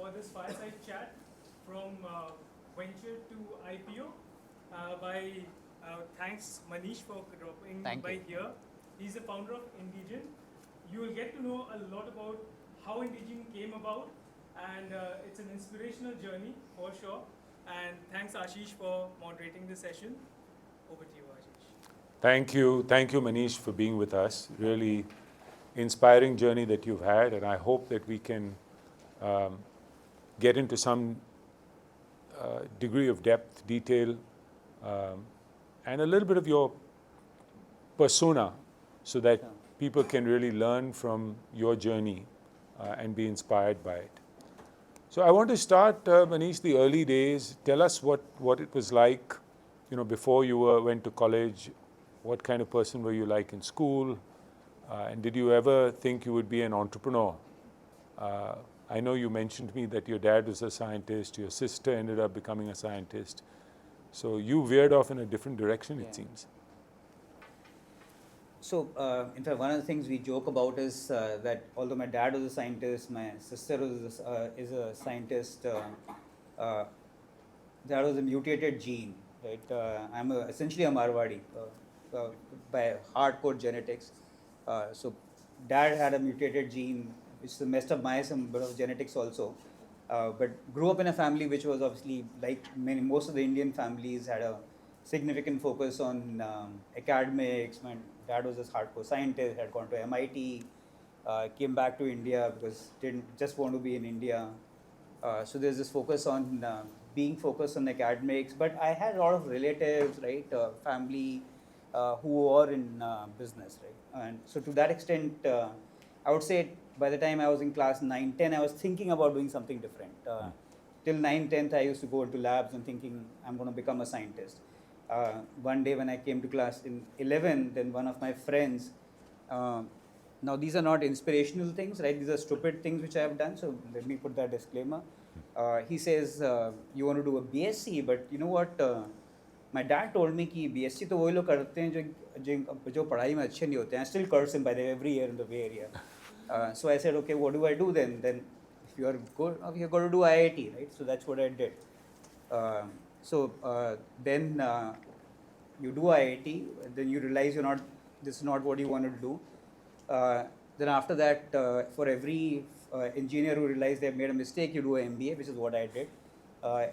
for this fireside chat from venture to IPO. Thanks Manish for dropping by here. He's the founder of Indegene. You will get to know a lot about how Indigene came about, and it's an inspirational journey for sure. And thanks Ashish for moderating the session. Over to you, Ashish. Thank you, Manish, for being with us. Really inspiring journey that you've had, and I hope that we can get into some degree of depth, detail, and a little bit of your persona, so that people can really learn from your journey and be inspired by it. So I want to start, Manish, the early days. Tell us what it was like, before you went to college. What kind of person were you like in school? And did you ever think you would be an entrepreneur? I know you mentioned to me that your dad was a scientist, your sister ended up becoming a scientist. So you veered off in a different direction, it seems. So, in fact, one of the things we joke about is that although my dad was a scientist, my sister is a scientist, that was a mutated gene, right? I'm essentially a Marwadi by hardcore genetics. So, dad had a mutated gene, which messed up some bit of genetics also. But grew up in a family which was obviously, like most of the Indian families, had a significant focus on academics. My dad was a hardcore scientist, had gone to MIT, came back to India because didn't just want to be in India. So there's this focus on being focused on academics. But I had a lot of relatives, right, family who were in business, right. And so to that extent, I would say by the time I was in class 9, 10, I was thinking about doing something different. Till 9, 10th, I used to go into labs and thinking I'm going to become a scientist. One day when I came to class in 11, then one of my friends, now these are not inspirational things, right? These are stupid things which I have done, so let me put that disclaimer. He says, you want to do a BSc, but you know what? My dad told me कि BSc तो वही लोग करते हैं जो पढ़ाई में अच्छे नहीं होते हैं. I still curse him by the way every year in the Bay Area. So I said, okay, what do I do then? Then if you are good, you're going to do IIT, right? So that's what I did. Then you do IIT, then you realize this is not what you wanted to do. Then after that, for every engineer who realized they have made a mistake, you do an MBA, which is what I did.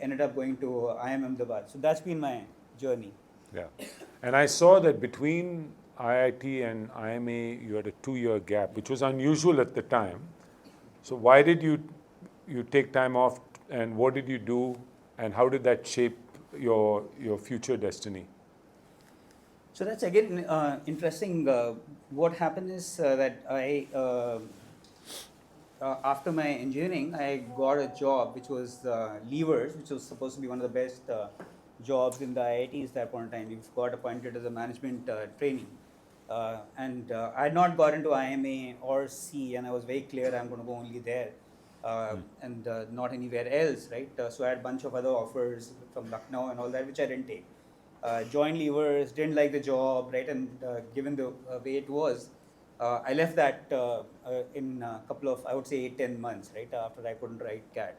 Ended up going to IIM Ahmedabad. So that's been my journey. Yeah. And I saw that between IIT and IMA, you had a 2-year gap, which was unusual at the time. So why did you take time off, and what did you do, and how did that shape your future destiny? So that's again interesting. What happened is that I, after my engineering, I got a job which was levers, which was supposed to be one of the best jobs in the IITs at that point in time. We got appointed as a management trainee. And I had not got into IMA or C, and I was very clear I'm going to go only there and not anywhere else, right? So I had a bunch of other offers from Lucknow and all that, which I didn't take. Joined levers, didn't like the job, right? And given the way it was, I left that in a couple of, I would say 8-10 months, right? After I couldn't write CAT.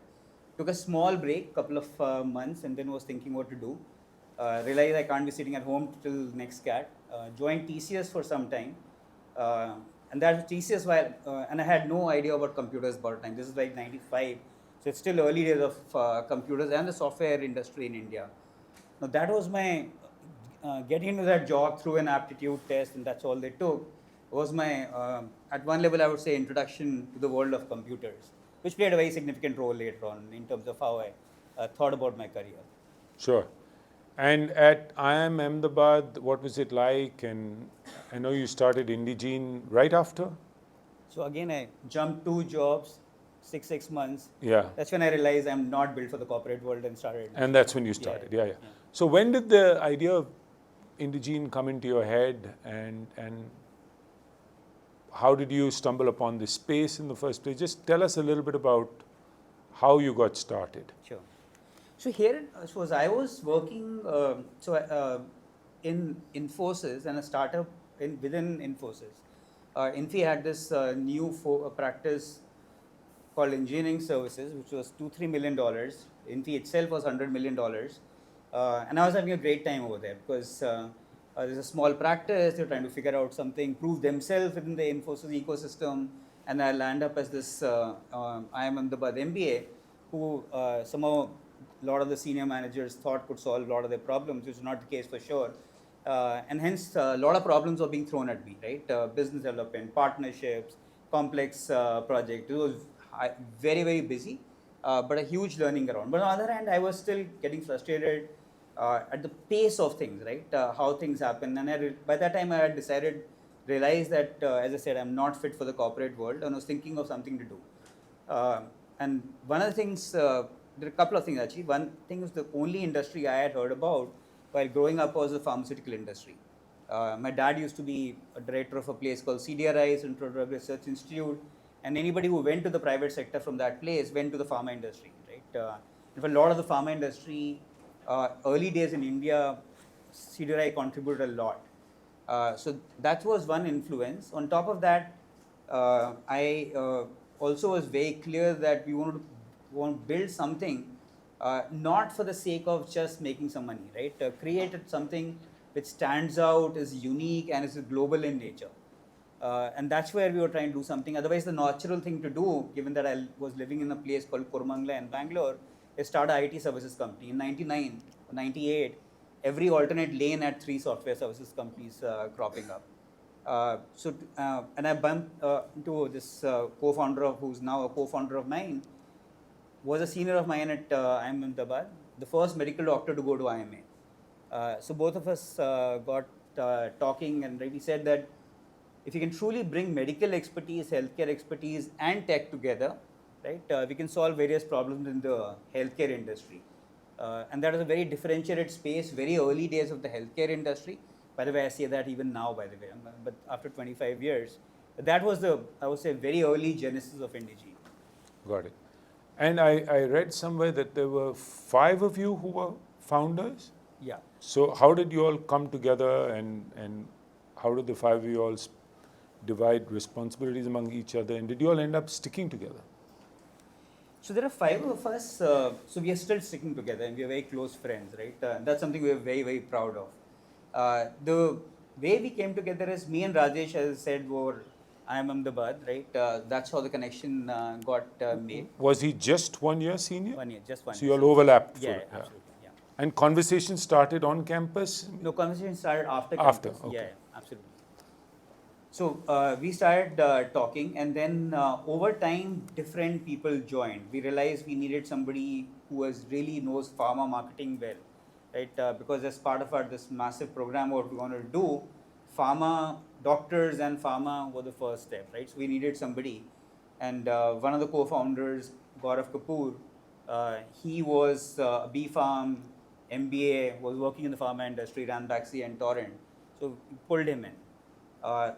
Took a small break, couple of months, and then was thinking what to do. Realized I can't be sitting at home till next CAT. Joined TCS for some time. And that was TCS while, and I had no idea about computers by the time. This is like 95. So it's still early days of computers and the software industry in India. Now that was my, getting into that job through an aptitude test, and that's all they took, was my, at one level I would say, introduction to the world of computers, which played a very significant role later on in terms of how I thought about my career. Sure. And at IIM Ahmedabad, what was it like? And I know you started Indigene right after? So again, I jumped 2 jobs, 6 months. Yeah. That's when I realized I'm not built for the corporate world and started. And that's when you started, yeah. So when did the idea of Indigene come into your head, and how did you stumble upon this space in the first place? Just tell us a little bit about how you got started. Sure. So here, I was working in Infosys and a startup within Infosys. Infi had this new practice called Engineering Services, which was $2-3 million. Infi itself was $100 million. And I was having a great time over there because there's a small practice, they're trying to figure out something, prove themselves within the Infosys ecosystem, and I'll land up as this IIM Ahmedabad MBA, who somehow a lot of the senior managers thought could solve a lot of their problems, which is not the case for sure. And hence, a lot of problems were being thrown at me, right? Business development, partnerships, complex project. It was very, very busy, but a huge learning around. But on the other hand, I was still getting frustrated at the pace of things, right? How things happen. And by that time, I had realized that, as I said, I'm not fit for the corporate world, and I was thinking of something to do. And one of the things, there are a couple of things actually. One thing was the only industry I had heard about while growing up was the pharmaceutical industry. My dad used to be a director of a place called CDRI, Central Drug Research Institute, and anybody who went to the private sector from that place went to the pharma industry, right? For a lot of the pharma industry, early days in India, CDRI contributed a lot. So that was one influence. On top of that, I also was very clear that we want to build something not for the sake of just making some money, right? Created something which stands out, is unique, and is global in nature. And that's where we were trying to do something. Otherwise, the natural thing to do, given that I was living in a place called Kurmangala in Bangalore, is start an IT services company. In 99 or 98, every alternate lane had 3 software services companies cropping up. And I bumped into this co-founder who's now a co-founder of mine, was a senior of mine at IIM Ahmedabad, the first medical doctor to go to IMA. So both of us got talking, and we said that if you can truly bring medical expertise, healthcare expertise, and tech together, right, we can solve various problems in the healthcare industry. And that is a very differentiated space, very early days of the healthcare industry. By the way, I say that even now, by the way, but after 25 years. That was the, I would say, very early genesis of Indigene. Got it. And I read somewhere that there were 5 of you who were founders? Yeah. So how did you all come together, and how did the 5 of you all divide responsibilities among each other, and did you all end up sticking together? So there are 5 of us, so we are still sticking together, and we are very close friends, right? That's something we are very, very proud of. The way we came together is me and Rajesh, as I said, were IIM Ahmedabad, right? That's how the connection got made. Was he just 1 year senior? 1 year, just 1 So year. you all overlapped? Yeah, absolutely. Yeah. And conversation started on campus? No, conversation started after After, campus. okay. Yeah, absolutely. So we started talking, and then over time, different people joined. We realized we needed somebody who really knows pharma marketing well, right? Because as part of this massive program, what we wanted to do, pharma doctors and pharma were the first step, right? So we needed somebody, and one of the co-founders, Gaurav Kapoor, he was a B.Pharm, MBA, was working in the pharma industry, ran Baxi and Torrent. So we pulled him in.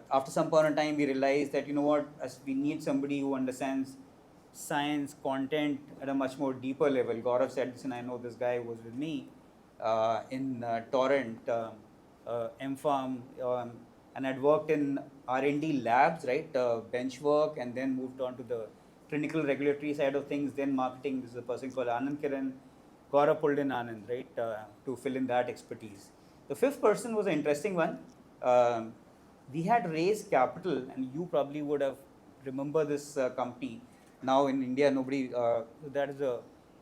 After some point in time, we realized that, you know what, as we need somebody who understands science, content at a much more deeper level. Gaurav said this, and I know this guy who was with me in Torrent, M.Pharm, and had worked in R&D labs, right, bench work, and then moved on to the clinical regulatory side of things, then marketing. This is a person called Anand Kiran. Gaurav pulled in Anand, right, to fill in that expertise. The 5th person was an interesting one. We had raised capital, and you probably would have remember this company. Now in India, nobody, that is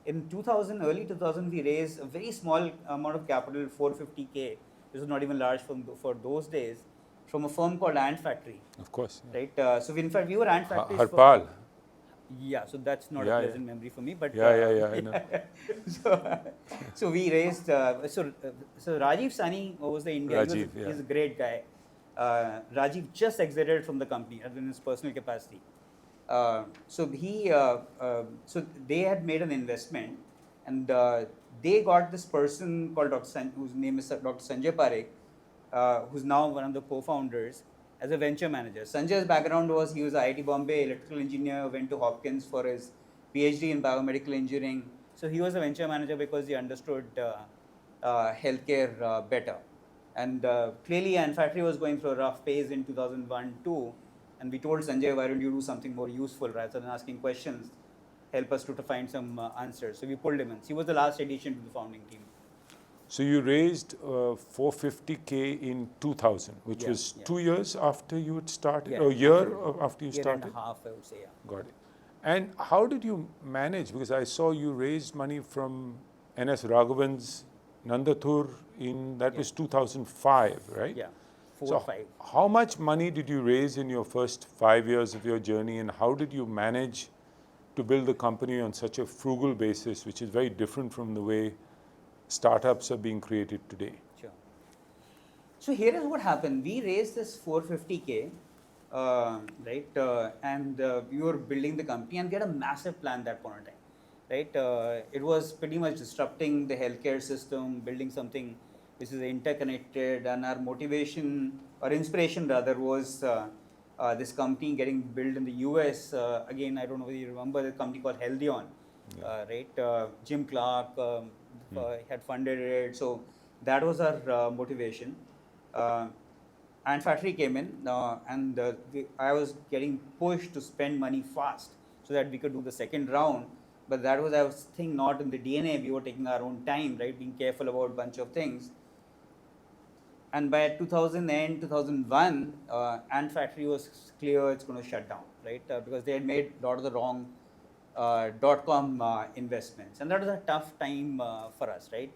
in 2000, early 2000, we raised a very small amount of capital, 450K. This was not even large for those days, from a firm called Ant Factory. Of course. Yeah. Right. So in fact, we were Ant Factory. Harpal. Yeah, so that's not a pleasant memory for me, but yeah, I know. so we raised. So Rajiv Sani was the Indian. Rajiv, he's a great guy. Rajiv just exited from the company in his personal capacity. So they had made an investment, and they got this person called whose name is Dr. Sanjay Parekh, who's now one of the co-founders, as a venture manager. Sanjay's background was he was an IIT Bombay electrical engineer, went to Hopkins for his PhD in biomedical engineering. So he was a venture manager because he understood healthcare better. And clearly, Ant Factory was going through a rough phase in 2001 too. And we told Sanjay, why don't you do something more useful rather than asking questions, help us to find some answers. So we pulled him in. He was the last addition to the founding team. So you raised 450K in 2000, which was 2 years after you had started, or a year after you started? Year and a half, I would say, yeah. Got it. And how did you manage? Because I saw you raised money from N.S. Raghavan's Nandathur that was 2005, right? Yeah, 4 so or 5. How much money did you raise in your first 5 years of your journey, and how did you manage to build the company on such a frugal basis, which is very different from the way startups are being created today? Sure. So here is what happened. We raised this 450K, right? And we were building the company, and we had a massive plan that point in time, right? It was pretty much disrupting the healthcare system, building something which is interconnected, and our motivation or inspiration rather was this company getting built in the US. Again, I don't know whether you remember the company called Healthion, right? Jim Clark had funded it, so that was our motivation. And factory came in, and I was getting pushed to spend money fast so that we could do the second round. But that was, I was thinking, not in the DNA. We were taking our own time, right? Being careful about a bunch of things. And by 2000 2001, Ant Factory was clear it's going to shut down, right? Because they had made a lot of the wrong .com investments, and that was a tough time for us, right?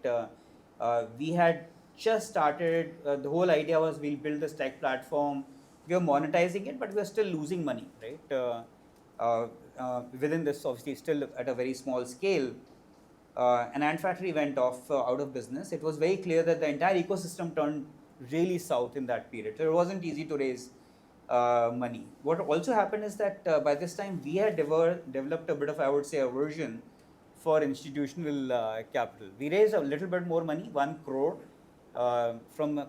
We had just started. The whole idea was we'll build this tech platform. We were monetizing it, but we were still losing money, right? Within this, obviously, still at a very small scale. And Ant Factory went off out of business. It was very clear that the entire ecosystem turned really south in that period. So it wasn't easy to raise money. What also happened is that by this time we had developed a bit of, I would say, aversion for institutional capital. We raised a little bit more money, 1 crore, from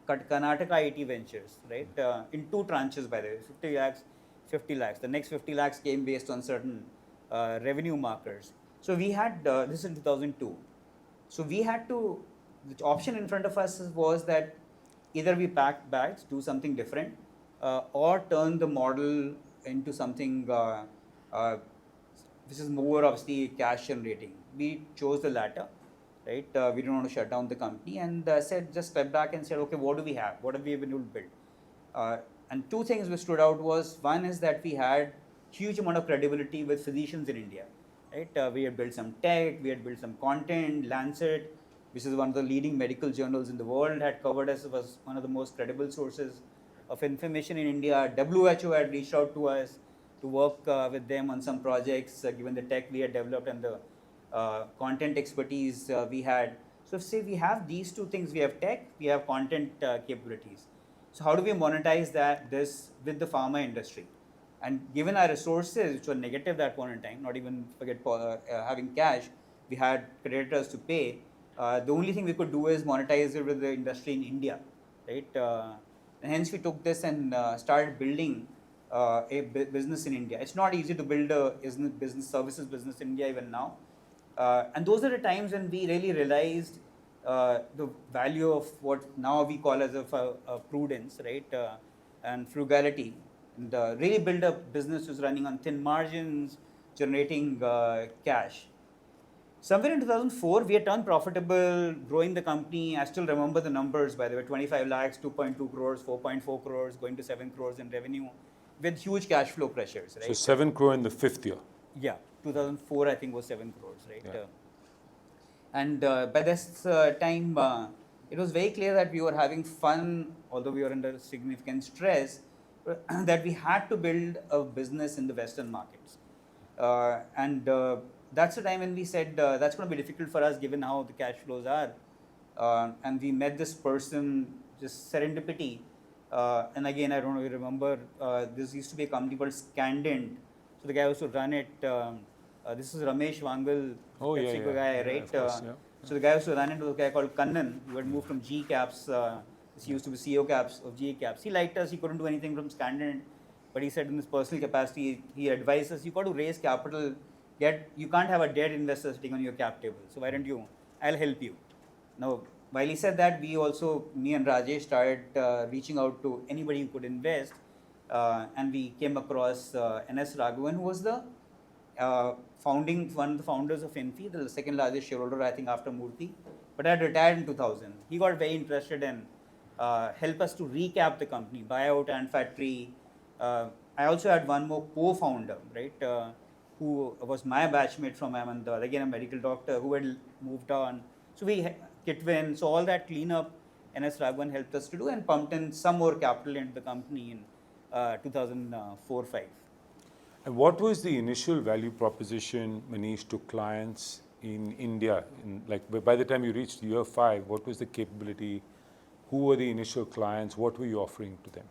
Karnataka IT Ventures, right? In 2 tranches, by the way, 50 lakhs, 50 lakhs. The next 50 lakhs came based on certain revenue markers. So we had, this in 2002. So we had to, the option in front of us was that either we pack bags, do something different, or turn the model into something which is more obviously cash generating. We chose the latter, right? We didn't want to shut down the company, and said, just step back and said, okay, what do we have? What have we been able to build? And 2 things which stood out was, one is that we had huge amount of credibility with physicians in India, right? We had built some tech, we had built some content. Lancet, which is one of the leading medical journals in the world, had covered us, was one of the most credible sources of information in India. WHO had reached out to us to work with them on some projects, given the tech we had developed and the content expertise we had. So say we have these 2 things, we have tech, we have content capabilities. So how do we monetize this with the pharma industry? And given our resources, which were negative that point in time, not even forget having cash, we had creditors to pay. The only thing we could do is monetize it with the industry in India, right? And hence we took this and started building a business in India. It's not easy to build a business services business in India even now. And those are the times when we really realized the value of what now we call as a prudence, right? And frugality, and really build a business which is running on thin margins, generating cash. Somewhere in 2004, we had turned profitable, growing the company. I still remember the numbers, by the way, 25 lakhs, 2.2 crores, 4.4 crores, going to 7 crores in revenue, with huge cash flow pressures, right? So 7 crore in the 5th year. Yeah, 2004, I think, was 7 crores, right? Yeah. And by this time, it was very clear that we were having fun, although we were under significant stress, that we had to build a business in the Western markets. And that's the time when we said that's going to be difficult for us given how the cash flows are. And we met this person, just serendipity. And again, I don't know if you remember, this used to be a company called Candid. So the guy who used to run it, this is Ramesh Wangal, PepsiCo guy, right? Course, So the guy who used to run it was a guy called Kannan, who had moved from G Caps. He used to be CEO Caps of G Caps. He liked us. He couldn't do anything from Candid, but he said in his personal capacity, he advised us, you got to raise capital. You can't have a dead investor sitting on your cap table. So why don't you? I'll help you. Now, while he said that, we also, me and Rajesh, started reaching out to anybody who could invest. and we came across N.S. Raghavan, who was the one of the founders of Infi, the second largest shareholder, I think, after Murthy, but had retired in 2000. He got very interested and helped us to recap the company, buy out Ant Factory. I also had one more co-founder, right, who was my batchmate from Ahmedabad, again a medical doctor who had moved on. So we, Kitwin, so all that cleanup, N.S. Raghavan helped us to do and pumped in some more capital into the company in 2004-5. And what was the initial value proposition, Manish, to clients in India? By the time you reached year 5, what was the capability? Who were the initial clients? What were you offering to them?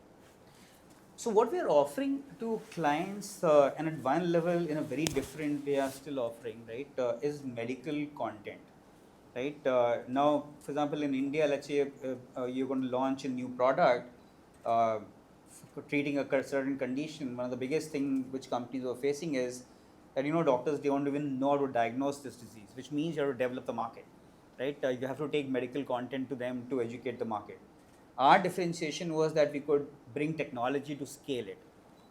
So what we are offering to clients, and at one level in a very different way are still offering, right, is medical content, right? Now, for example, in India, let's say you're going to launch a new product for treating a certain condition. One of the biggest things which companies are facing is that, doctors, they don't even know how to diagnose this disease, which means you have to develop the market, right? You have to take medical content to them to educate the market. Our differentiation was that we could bring technology to scale it,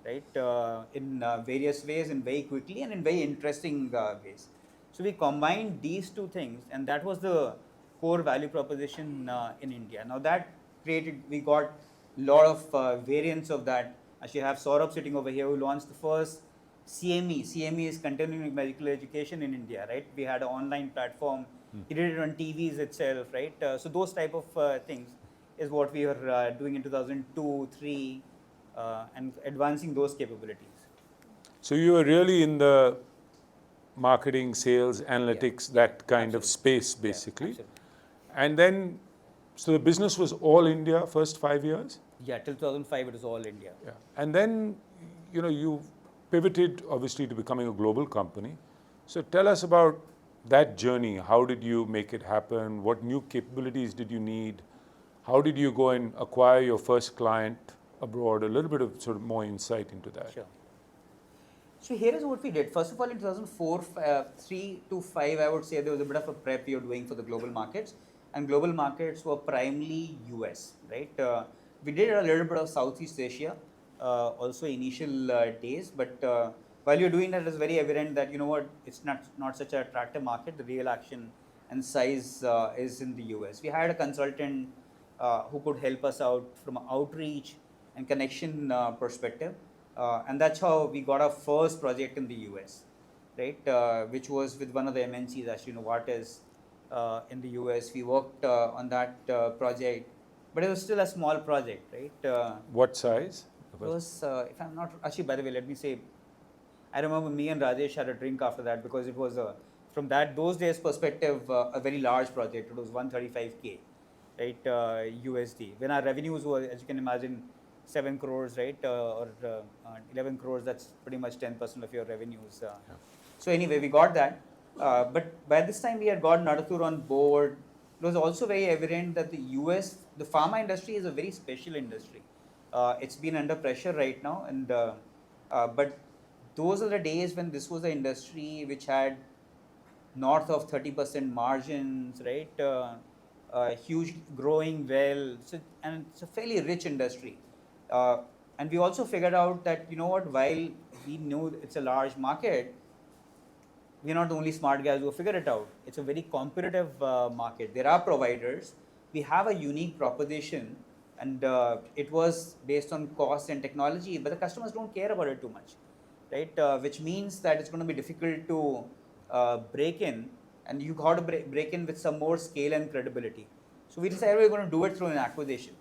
right, in various ways and very quickly and in very interesting ways. So we combined these two things, and that was the core value proposition in India. Now that we got a lot of variants of that. Actually, I have Saurabh sitting over here who launched the first CME. CME is continuing medical education in India, right? We had an online platform. He did it on TVs itself, right? So those type of things is what we were doing in 2002, 3, and advancing those capabilities. So you were really in the marketing, sales, analytics, that kind of space, basically. Yeah, and then, so the business was all India first 5 years? Yeah, till 2005 it was all India. Yeah. And then, you pivoted obviously to becoming a global company. So tell us about that journey. How did you make it happen? What new capabilities did you need? How did you go and acquire your first client abroad? A little bit of sort of more insight into that. Sure. So here is what we did. First of all, in 2004, 3 to 5, I would say there was a bit of a prep we were doing for the global markets. And global markets were primarily US, right? We did a little bit of Southeast Asia, also initial days. But while you're doing that, it's very evident that, it's not such an attractive market. The real action and size is in the US. We hired a consultant who could help us out from an outreach and connection perspective. And that's how we got our first project in the US, right? Which was with one of the MNCs, actually, Novartis in the US. We worked on that project, but it was still a small project, right? What size? It was, if I'm not, actually, by the way, let me say, I remember me and Rajesh had a drink after that because it was, from those days perspective, a very large project. It was 135K. Right, USD. When our revenues were, as you can imagine, 7 crores, right, or 11 crores, that's pretty much 10% of your revenues. Yeah. So anyway, we got that. But by this time, we had got Nadathur on board. It was also very evident that the US, the pharma industry is a very special industry. It's been under pressure right now. And but those are the days when this was the industry which had north of 30% margins, right? Huge, growing well, and it's a fairly rich industry. And we also figured out that, while we knew it's a large market, we're not the only smart guys who figured it out. It's a very competitive market. There are providers. We have a unique proposition, and it was based on cost and technology, but the customers don't care about it too much, right? Which means that it's going to be difficult to break in. And you got to break in with some more scale and credibility. So we decided we were going to do it through an acquisition.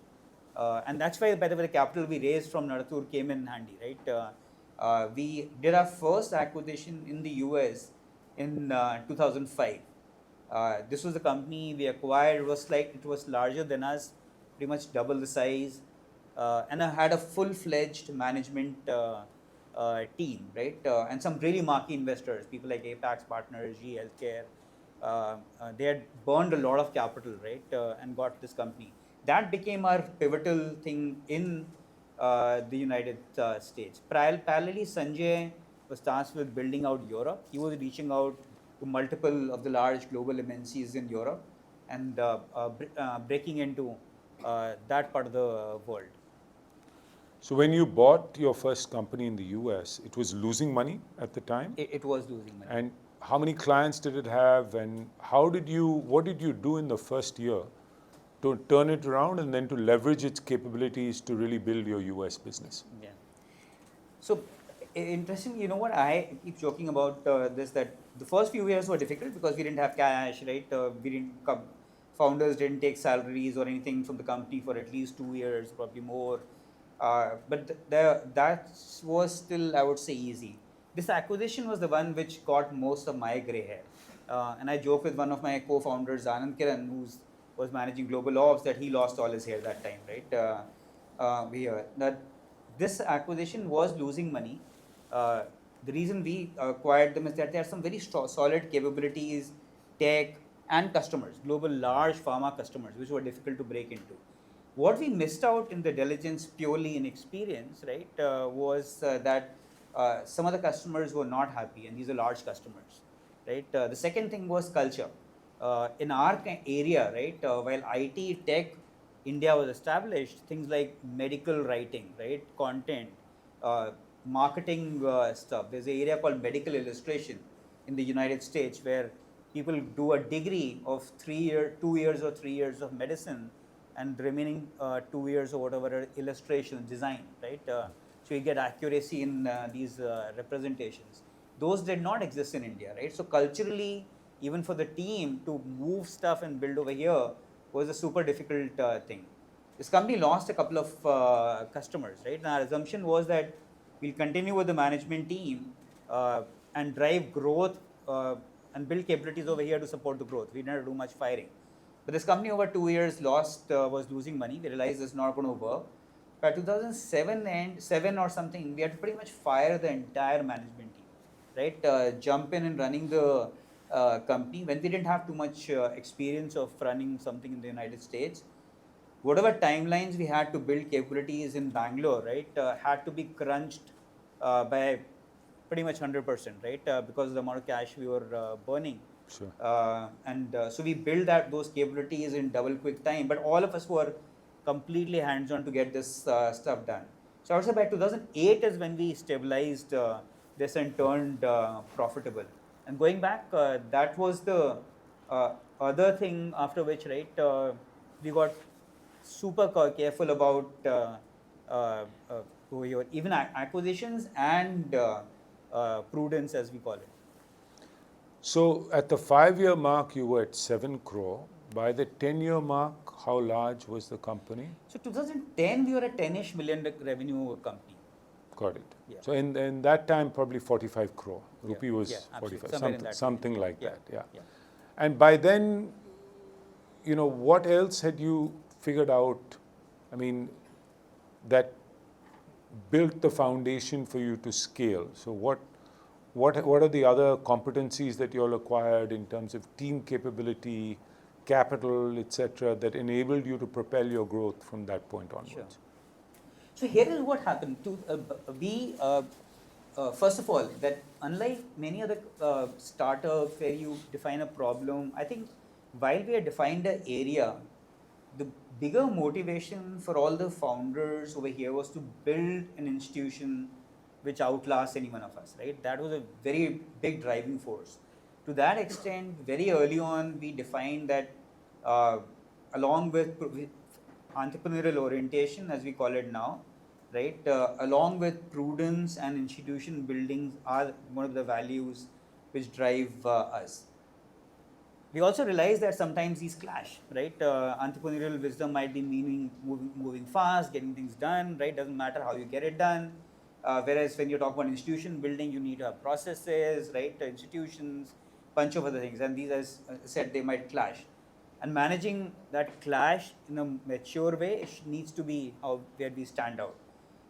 And that's why, by the way, the capital we raised from Nadathur came in handy, right? We did our first acquisition in the US in 2005. This was the company we acquired. It was larger than us, pretty much double the size. And I had a full-fledged management team, right? And some really marquee investors, people like Apex Partners, GE Healthcare. They had burned a lot of capital, right, and got this company. That became our pivotal thing in the United States. Parallelly, Sanjay was tasked with building out Europe. He was reaching out to multiple of the large global MNCs in Europe and breaking into that part of the world. So when you bought your first company in the US, it was losing money at the time? It was losing money. And how many clients did it have, and what did you do in the first year to turn it around and then to leverage its capabilities to really build your US business? Yeah. So interesting, you know what, I keep joking about this, that the first few years were difficult because we didn't have cash, right? We didn't come, founders didn't take salaries or anything from the company for at least 2 years, probably more. But that was still, I would say, easy. This acquisition was the one which got most of my gray hair. And I joke with one of my co-founders, Anand Kiran, who was managing global ops, that he lost all his hair that time, right? That this acquisition was losing money. The reason we acquired them is that there are some very solid capabilities, tech, and customers, global large pharma customers, which were difficult to break into. What we missed out in the diligence purely in experience, right, was that some of the customers were not happy, and these are large customers, right? The second thing was culture. In our area, right, while IT, tech, India was established, things like medical writing, right, content, marketing stuff. There's an area called medical illustration in the United States where people do a degree of 2 years or 3 years of medicine, and remaining 2 years or whatever illustration design, right? So you get accuracy in these representations. Those did not exist in India, right? So culturally, even for the team to move stuff and build over here was a super difficult thing. This company lost a couple of customers, right? And our assumption was that we'll continue with the management team and drive growth and build capabilities over here to support the growth. We didn't do much firing. But this company over 2 years was losing money. We realized it's not going to work. By 2007 or something, we had to pretty much fire the entire management team, right? Jump in and running the company when we didn't have too much experience of running something in the United States. Whatever timelines we had to build capabilities in Bangalore, right, had to be crunched by pretty much 100%, right, because of the amount of cash we were burning. Sure. So we built those capabilities in double quick time, but all of us were completely hands-on to get this stuff done. So I would say by 2008 is when we stabilized this and turned profitable. And going back, that was the other thing after which, right, we got super careful about even acquisitions and prudence, as we call it. So at the 5-year mark, you were at 7 crore. By the 10-year mark, how large was the company? So 2010, we were a 10-ish million revenue company. Got it. Yeah. So in that time, probably 45 crore. Rupee was absolutely. 45, something like that. Yeah. Yeah. And by then, you know, what else had you figured out? I mean, that built the foundation for you to scale. So what are the other competencies that you all acquired in terms of team capability, capital, etc., that enabled you to propel your growth from that point onwards? Sure. So here is what happened. First of all, that unlike many other startups where you define a problem, I think while we had defined an area, the bigger motivation for all the founders over here was to build an institution which outlasts any one of us, right? That was a very big driving force. To that extent, very early on, we defined that along with entrepreneurial orientation, as we call it now, right, along with prudence and institution building are one of the values which drive us. We also realize that sometimes these clash, right? Entrepreneurial wisdom might be meaning moving fast, getting things done, right? Doesn't matter how you get it done. Whereas when you talk about institution building, you need to have processes, right? Institutions, bunch of other things, and these, as I said, they might clash. And managing that clash in a mature way needs to be where we stand out.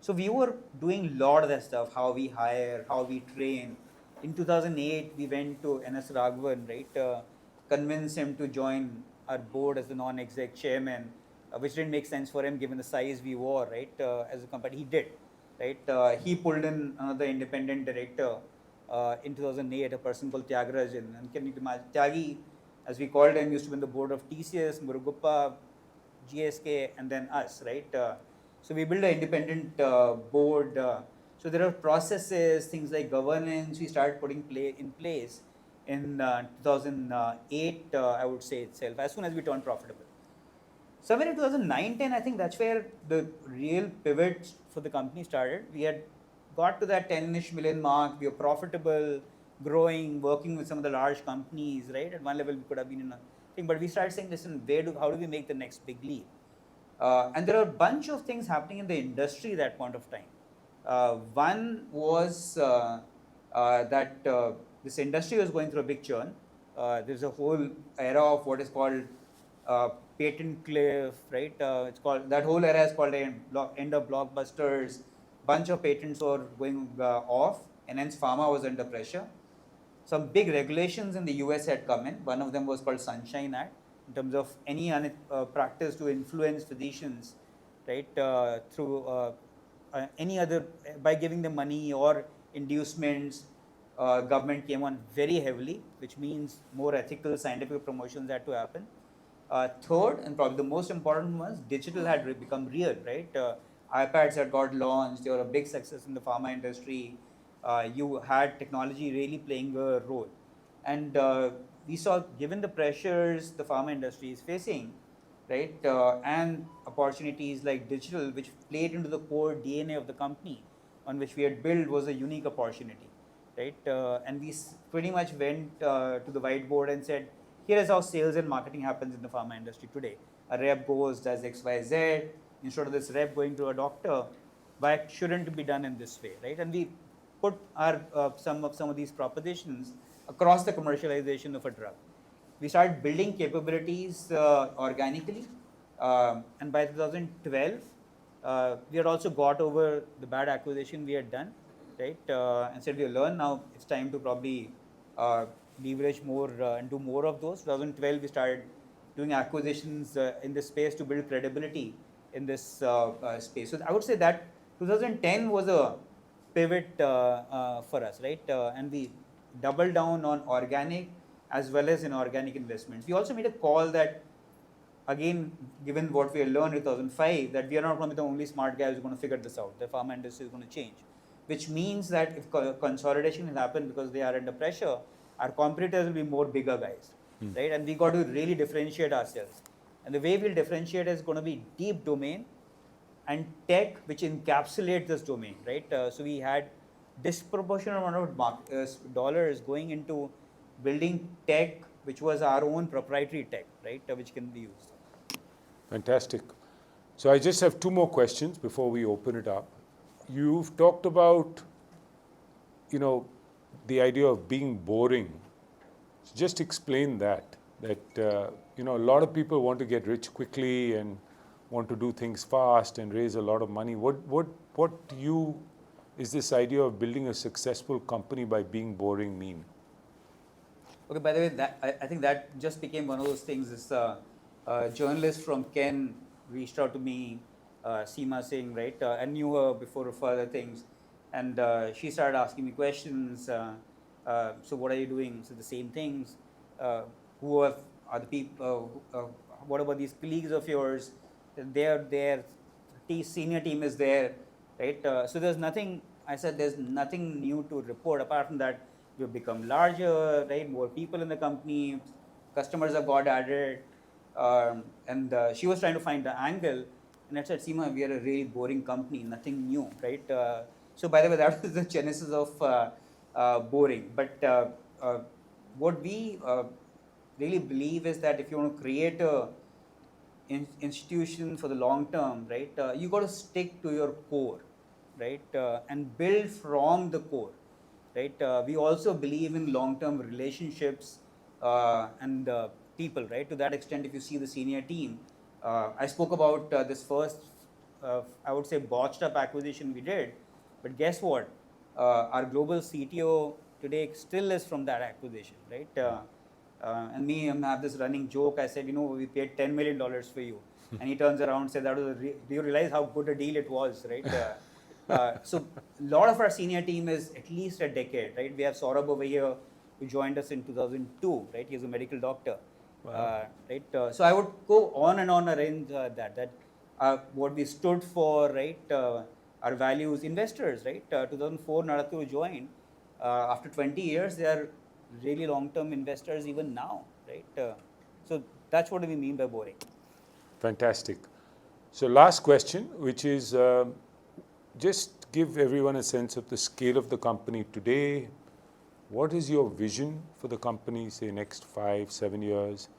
So we were doing a lot of that stuff, how we hire, how we train. In 2008, we went to NS Raghavan, right? Convinced him to join our board as the non-exec chairman, which didn't make sense for him given the size we were, right? As a company, he did, right? He pulled in another independent director in 2008, a person called Tyagarajan. And can you imagine, Tyagi, as we called him, used to be in the board of TCS, Gupta, GSK, and then us, right? So we built an independent board. So there are processes, things like governance we started putting in place in 2008, I would say itself, as soon as we turned profitable. Somewhere in 2009-10, I think that's where the real pivot for the company started. We had got to that 10-ish million mark. We were profitable, growing, working with some of the large companies, right? At one level, we could have been in a thing, but we started saying, listen, how do we make the next big leap? And there are a bunch of things happening in the industry at that point of time. One was that this industry was going through a big churn. There's a whole era of what is called patent cliff, right? It's called, that whole era is called end of blockbusters. Bunch of patents were going off, and hence pharma was under pressure. Some big regulations in the US had come in. One of them was called Sunshine Act, in terms of any practice to influence physicians, right, through any other, by giving them money or inducements. Government came on very heavily, which means more ethical scientific promotions had to happen. Third, and probably the most important, was digital had become real, right? iPads had got launched. They were a big success in the pharma industry. You had technology really playing a role. And we saw, given the pressures the pharma industry is facing, right, and opportunities like digital, which played into the core DNA of the company on which we had built, was a unique opportunity, right? And we pretty much went to the whiteboard and said, here is how sales and marketing happens in the pharma industry today. A rep goes, does X, Y, Z. Instead of this rep going to a doctor, why shouldn't it be done in this way, right? And we put our some of these propositions across the commercialization of a drug. We started building capabilities organically, and by 2012, we had also got over the bad acquisition we had done, right? And said we learned, now it's time to probably leverage more and do more of those. 2012, we started doing acquisitions in this space to build credibility in this space. So I would say that 2010 was a pivot for us, right? And we doubled down on organic as well as inorganic investments. We also made a call that, again, given what we had learned in 2005, that we are not going to be the only smart guys who are going to figure this out. The pharma industry is going to change, which means that if consolidation will happen because they are under pressure, our competitors will be more bigger guys, right? And we got to really differentiate ourselves. And the way we'll differentiate is going to be deep domain and tech, which encapsulates this domain, right? So we had disproportionate amount of dollars going into building tech, which was our own proprietary tech, right, which can be used. Fantastic. So I just have two more questions before we open it up. You've talked about, the idea of being boring. So just explain that a lot of people want to get rich quickly and want to do things fast and raise a lot of money. What to you is this idea of building a successful company by being boring mean? Okay, by the way, I think that just became one of those things. This journalist from Ken reached out to me, Seema Singh, right? I knew her before for other things. And she started asking me questions. So what are you doing? So the same things. Who are the people? What about these colleagues of yours? Their senior team is there, right? So there's nothing, I said there's nothing new to report apart from that we've become larger, right? More people in the company, customers have got added. And she was trying to find the angle. And I said, Seema, we are a really boring company, nothing new, right? So by the way, that was the genesis of boring. But what we really believe is that if you want to create a institution for the long term, right, you got to stick to your core, right, and build from the core, right. We also believe in long-term relationships and people, right. To that extent, if you see the senior team, I spoke about this first, I would say, botched up acquisition we did, but guess what? Our global CTO today still is from that acquisition, right? And me, I have this running joke. I said, we paid $10 million for you. And he turns around and said, do you realize how good a deal it was, right? So a lot of our senior team is at least a decade, right? We have Saurabh over here who joined us in 2002, right? He's a medical doctor, Wow. right? So I would go on and on arrange that what we stood for, right? Our values, investors, right? 2004, Narathu joined. After 20 years, they are really long-term investors even now, right? So that's what we mean by boring. Fantastic. So last question, which is just give everyone a sense of the scale of the company today. What is your vision for the company, say, next 5, 7 years?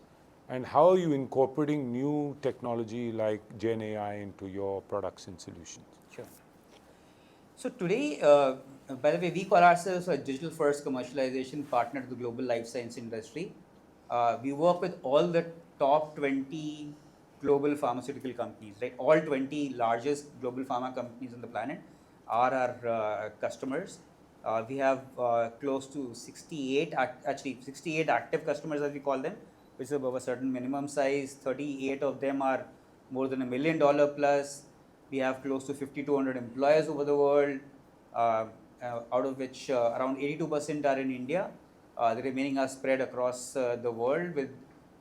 And how are you incorporating new technology like Gen AI into your products and solutions? Sure. So today, by the way, we call ourselves a digital-first commercialization partner to the global life science industry. We work with all the top 20 global pharmaceutical companies, right? All 20 largest global pharma companies on the planet are our customers. We have close to 68 active customers, as we call them, which is above a certain minimum size. 38 of them are more than $1 million plus. We have close to 5,200 employees over the world, out of which around 82% are in India. The remaining are spread across the world, with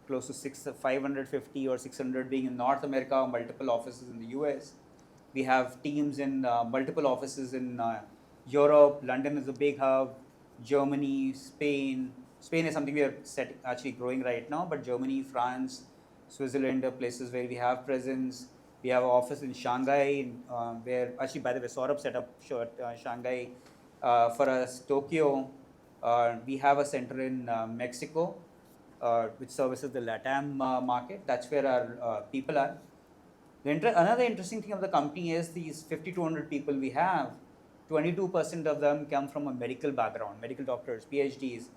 close to 550 or 600 being in North America, multiple offices in the US. We have teams in multiple offices in Europe. London is a big hub. Germany, Spain. Spain is something we are actually growing right now, but Germany, France, Switzerland are places where we have presence. We have an office in Shanghai, where actually, by the way, Saurabh set up Shanghai for us. Tokyo. We have a center in Mexico, which services the LATAM market. That's where our people are. Another interesting thing of the company is these 5,200 people we have, 22% of them come from a medical background, medical doctors, PhDs,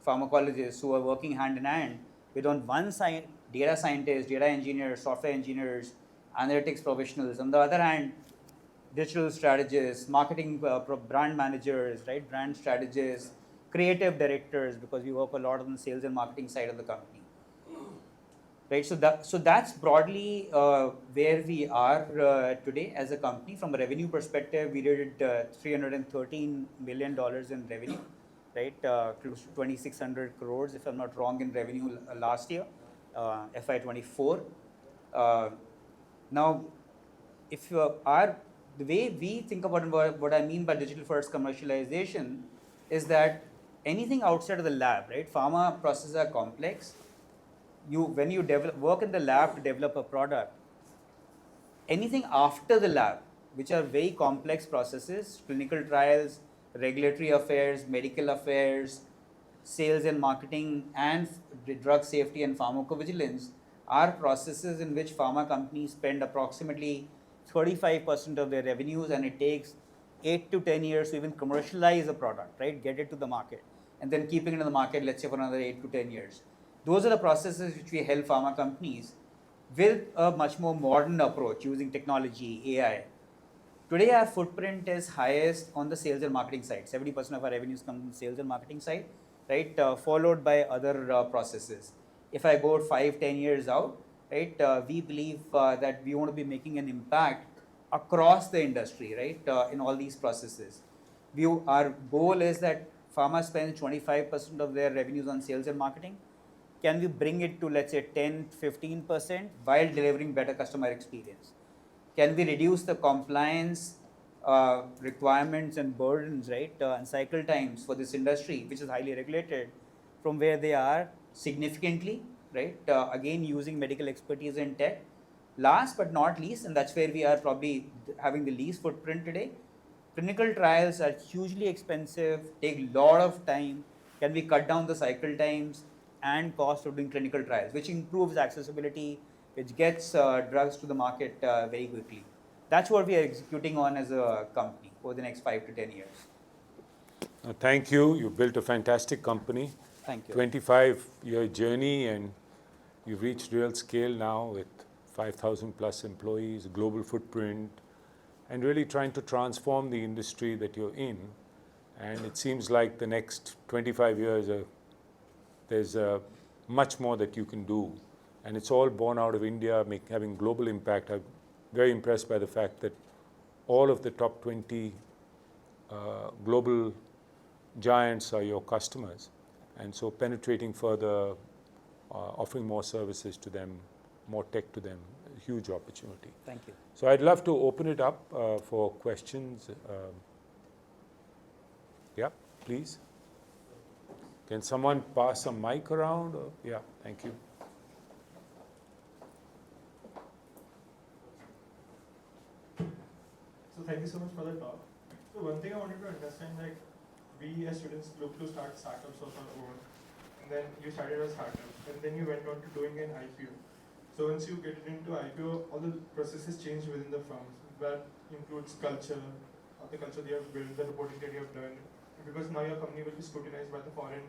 pharmacologists who are working hand in hand with on one side data scientists, data engineers, software engineers, analytics professionals. On the other hand, digital strategists, marketing brand managers, right? Brand strategists, creative directors, because we work a lot on the sales and marketing side of the company. Right, so that's broadly where we are today as a company. From a revenue perspective, we did $313 million in revenue, right? Close to 2,600 crores, if I'm not wrong, in revenue last year, FY24. Now, if the way we think about what I mean by digital-first commercialization is that anything outside of the lab, right? Pharma processes are complex. When you work in the lab to develop a product, anything after the lab, which are very complex processes, clinical trials, regulatory affairs, medical affairs, sales and marketing, and drug safety and pharmacovigilance, are processes in which pharma companies spend approximately 35% of their revenues, and it takes 8 to 10 years to even commercialize a product, right? Get it to the market, and then keeping it in the market, let's say, for another 8 to 10 years. Those are the processes which we help pharma companies with a much more modern approach using technology, AI. Today, our footprint is highest on the sales and marketing side. 70% of our revenues come from the sales and marketing side, right? Followed by other processes. If I go 5, 10 years out, right, we believe that we want to be making an impact across the industry, right, in all these processes. Our goal is that pharma spends 25% of their revenues on sales and marketing. Can we bring it to, let's say, 10, 15% while delivering better customer experience? Can we reduce the compliance requirements and burdens, right, and cycle times for this industry, which is highly regulated, from where they are significantly, right? Again, using medical expertise and tech. Last but not least, and that's where we are probably having the least footprint today, clinical trials are hugely expensive, take a lot of time. Can we cut down the cycle times and cost of doing clinical trials, which improves accessibility, which gets drugs to the market very quickly? That's what we are executing on as a company over the next 5 to 10 years. Thank you. You built a fantastic company. Thank you. 25-year journey, and you've reached real scale now with 5,000 plus employees, global footprint, and really trying to transform the industry that you're in. And it seems like the next 25 years, there's much more that you can do. And it's all born out of India, having global impact. I'm very impressed by the fact that all of the top 20 global giants are your customers. And so penetrating further, offering more services to them, more tech to them, huge opportunity. Thank you. So I'd love to open it up for questions. Yeah, please. Can someone pass a mic around? Or, yeah, thank you. So thank you so much for the talk. So one thing I wanted to understand, like we as students look to start startups of our own, and then you started a startup, and then you went on to doing an IPO. So once you get into IPO, all the processes change within the firms. That includes culture, the culture you have built, the reporting that you have done, because now your company will be scrutinized by the foreign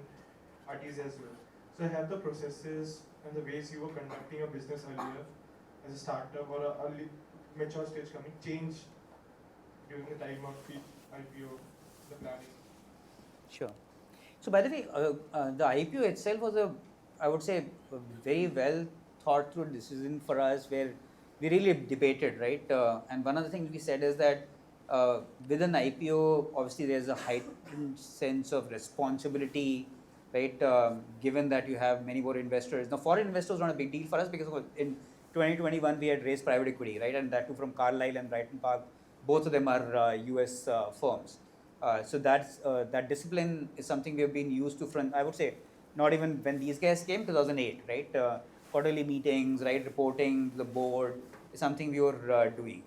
parties as well. So have the processes and the ways you were conducting your business earlier as a startup or a early mature stage company change during the time of the IPO, the planning? Sure. So by the way, the IPO itself was I would say, a very well thought through decision for us, where we really debated, right? And one of the things we said is that with an IPO, obviously there's a heightened sense of responsibility, right? Given that you have many more investors. Now, foreign investors are not a big deal for us because in 2021 we had raised private equity, right? And that too from Carlyle and Brighton Park. Both of them are US firms. So that discipline is something we have been used to from, I would say, not even when these guys came, 2008, right? Quarterly meetings, right? Reporting to the board is something we were doing.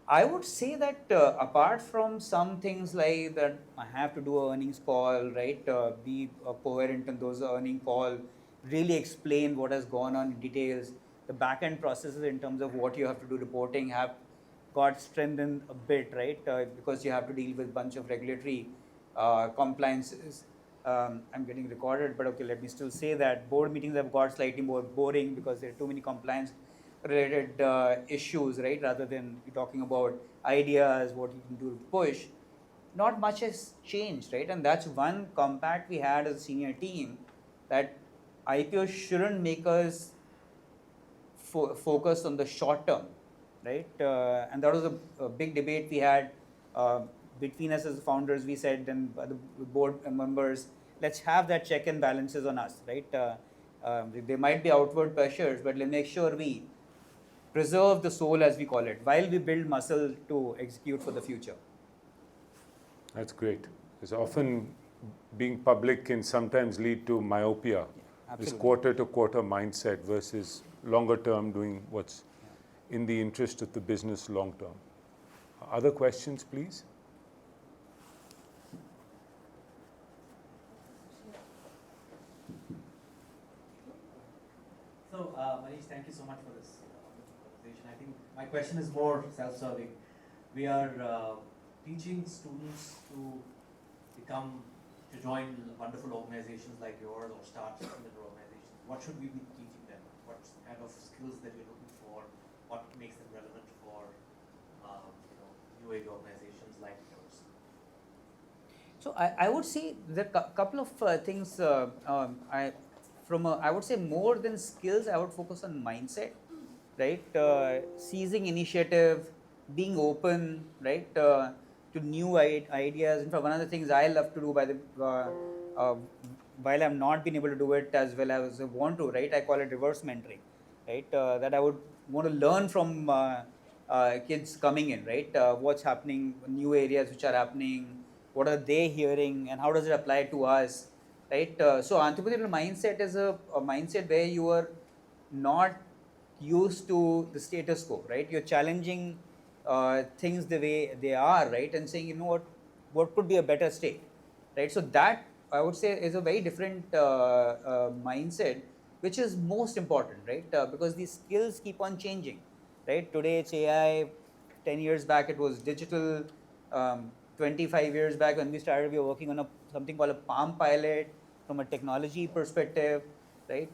I would say that apart from some things like that, I have to do an earnings call, right? Be coherent in those earning call, really explain what has gone on in details. The back end processes in terms of what you have to do reporting have got strengthened a bit, right? Because you have to deal with a bunch of regulatory compliances. I'm getting recorded, but okay, let me still say that board meetings have got slightly more boring because there are too many compliance related issues, right? Rather than talking about ideas, what you can do to push. Not much has changed, right? And that's one compact we had as a senior team, that IPO shouldn't make us focus on the short term, right? And that was a big debate we had between us as the founders. We said, and the board members, let's have that check and balances on us, right? There might be outward pressures, but let's make sure we preserve the soul, as we call it, while we build muscle to execute for the future. That's great. Because often being public can sometimes lead to myopia. This quarter to quarter mindset versus longer term doing what's in the interest of the business long term. Other questions, please? So, Manish, thank you so much for this conversation. I think my question is more self-serving. We are teaching students to join wonderful organizations like yours or start similar organizations. What should we be teaching them? What kind of skills that we're looking for? What makes them relevant for new age organizations like yours? So I would say there are a couple of things. I would say more than skills, I would focus on mindset, right? Seizing initiative, being open, right? To new ideas. In fact, one of the things I love to do while I'm not been able to do it as well as I want to, right? I call it reverse mentoring, right? That I would want to learn from kids coming in, right? What's happening, new areas which are happening, what are they hearing, and how does it apply to us, right? So entrepreneurial mindset is a mindset where you are not used to the status quo, right? You're challenging things the way they are, right? And saying, you know what could be a better state, right? So that, I would say, is a very different mindset, which is most important, right? Because these skills keep on changing, right? Today it's AI, 10 years back it was digital, 25 years back when we started, we were working on something called a Palm Pilot from a technology perspective, right?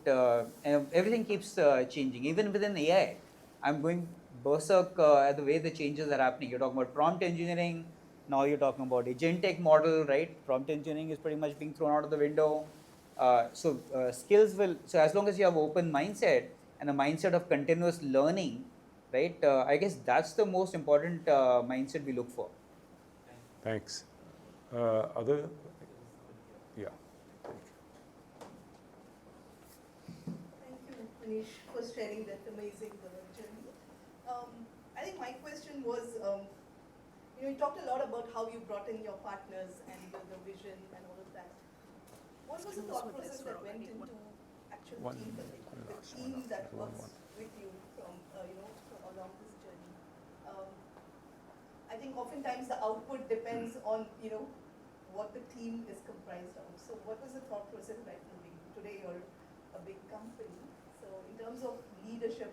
And everything keeps changing. Even within AI, I'm going berserk at the way the changes are happening. You're talking about prompt engineering, now you're talking about agentic model, right? Prompt engineering is pretty much being thrown out of the window. Skills will, so as long as you have open mindset and a mindset of continuous learning, right? I guess that's the most important mindset we look for. Thanks. Other? Yeah. Thank you, Manish, for sharing that amazing journey. I think my question was, you talked a lot about how you brought in your partners and the vision and all of that. What was the thought process that went into actual team building, the team that works with you from, from along this journey? I think oftentimes the output depends on, what the team is comprised of. So what was the thought process right from the beginning? Today you're a big company. So in terms of leadership,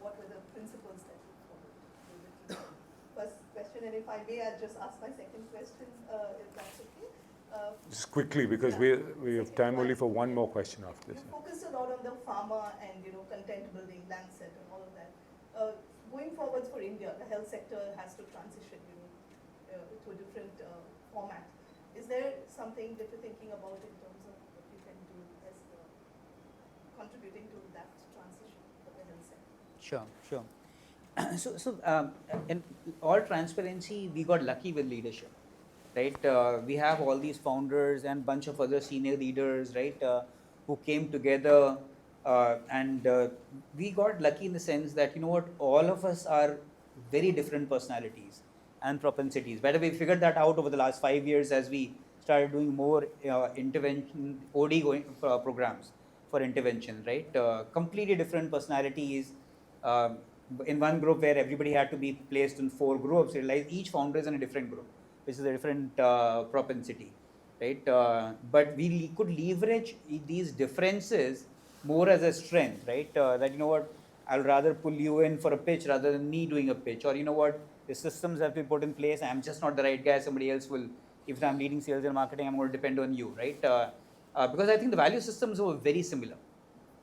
what were the principles that you followed? First question, and if I may, I'll just ask my second question, if that's okay. Just quickly, because we have time only for one more question after this. You focused a lot on the pharma and content building, Lancet, and all of that. Going forwards for India, the health sector has to transition, to a different format. Is there something that you're thinking about in terms of what you can do as contributing to that transition for the health sector? Sure. In all transparency, we got lucky with leadership, right? We have all these founders and bunch of other senior leaders, right, who came together, and we got lucky in the sense that, all of us are very different personalities and propensities. By the way, we figured that out over the last 5 years as we started doing more intervention, programs for intervention, right? Completely different personalities. In one group where everybody had to be placed in 4 groups, realize each founder is in a different group, which is a different propensity, right? But we could leverage these differences more as a strength, right? That, I'll rather pull you in for a pitch rather than me doing a pitch, or the systems have to be put in place. I'm just not the right guy. Somebody else will. If I'm leading sales and marketing, I'm going to depend on you, right? Because I think the value systems were very similar,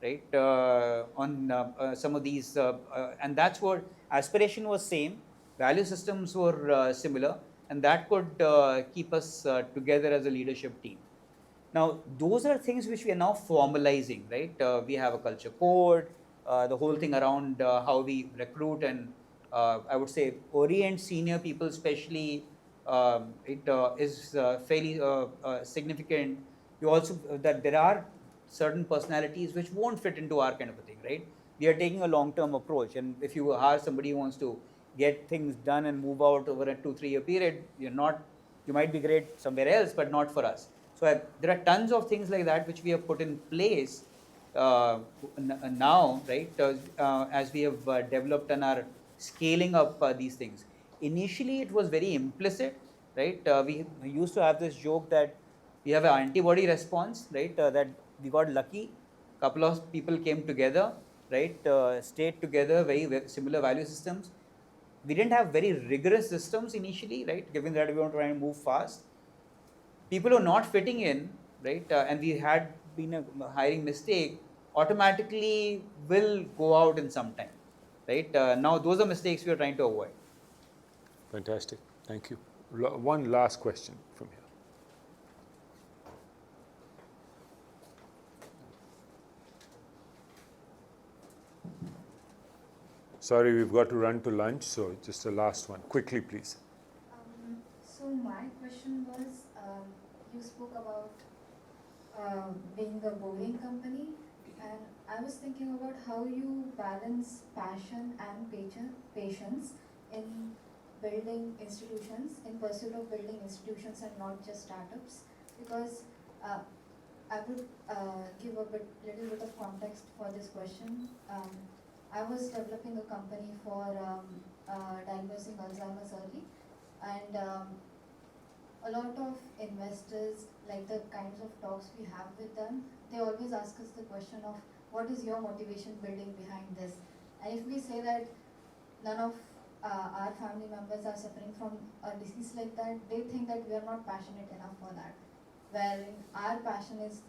right? On some of these, and that's what aspiration was same. Value systems were similar, and that could keep us together as a leadership team. Now, those are things which we are now formalizing, right? We have a culture code, the whole thing around how we recruit and I would say orient senior people, especially, it is fairly significant. You also that there are certain personalities which won't fit into our kind of a thing, right? We are taking a long-term approach, and if you hire somebody who wants to get things done and move out over a 2-3 year period, you might be great somewhere else, but not for us. So there are tons of things like that which we have put in place now, right? As we have developed and are scaling up these things. Initially, it was very implicit, right? We used to have this joke that we have an antibody response, right? That we got lucky. Couple of people came together, right? Stayed together, very similar value systems. We didn't have very rigorous systems initially, right? Given that we were trying to move fast. People who are not fitting in, right? And we had been a hiring mistake, automatically will go out in some time, right? Now those are mistakes we are trying to avoid. Fantastic. Thank you. One last question from here. Sorry, we've got to run to lunch, so just the last one. Quickly, please. So my question was, you spoke about being a boring company, and I was thinking about how you balance passion and patience in building institutions, in pursuit of building institutions and not just startups, because I would give a little bit of context for this question. I was developing a company for diagnosing Alzheimer's early, and a lot of investors, like the kinds of talks we have with them, they always ask us the question of what is your motivation building behind this? And if we say that none of our family members are suffering from a disease like that, they think that we are not passionate enough for that. Wherein our passion is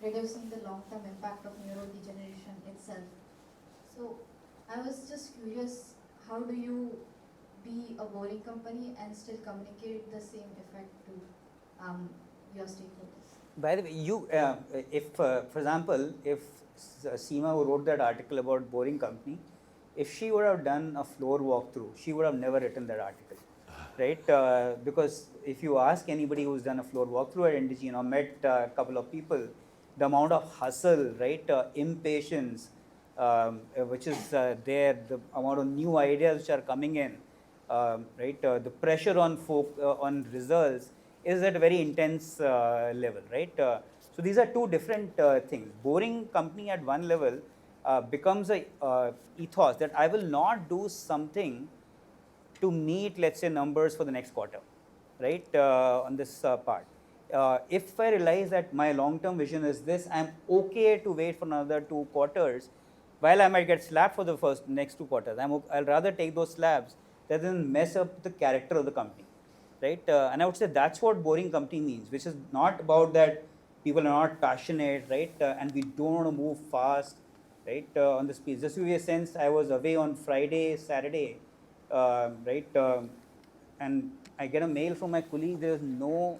reducing the long-term impact of neurodegeneration itself. So I was just curious, how do you be a boring company and still communicate the same effect to your stakeholders? By the way, you, if, for example, if Seema who wrote that article about boring company, if she would have done a floor walkthrough, she would have never written that article, right? Because if you ask anybody who's done a floor walkthrough at Indigene or met a couple of people, the amount of hustle, right, impatience, which is there, the amount of new ideas which are coming in, right? The pressure on on results is at a very intense level, right? So these are two different things. Boring company at one level becomes a ethos that I will not do something to meet, let's say, numbers for the next quarter, right? On this part. If I realize that my long-term vision is this, I'm okay to wait for another 2 quarters. While I might get slapped for the next 2 quarters, I'll rather take those slabs rather than mess up the character of the company, right? And I would say that's what boring company means, which is not about that people are not passionate, right? And we don't want to move fast, right? On the speed. Just to give you a sense, I was away on Friday, Saturday, right? And I get a mail from my colleague. There is no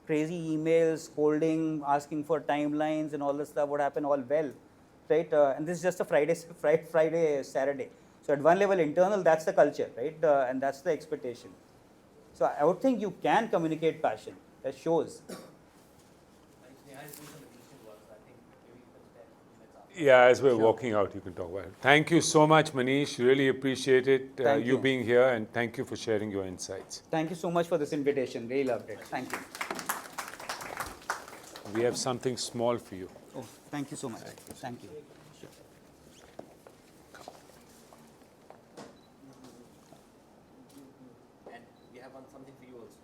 crazy emails, scolding, asking for timelines and all this stuff. What happened? All well, right? And this is just a Friday, Saturday. So at one level, internal, that's the culture, right? And that's the expectation. So I would think you can communicate passion. That shows. Yeah, as we're walking out, you can talk about it. Thank you so much, Manish. Really appreciate it, Thank you you. being here, and thank you for sharing your insights. Thank you so much for this invitation. Really loved it. Thank you. We have something small for you. Oh, thank you so much. Thank you. Sure. And we have something for you also.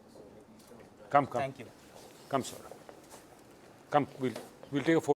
So maybe you can Come. Thank you. Come, Saurabh. Come, we'll take a photo.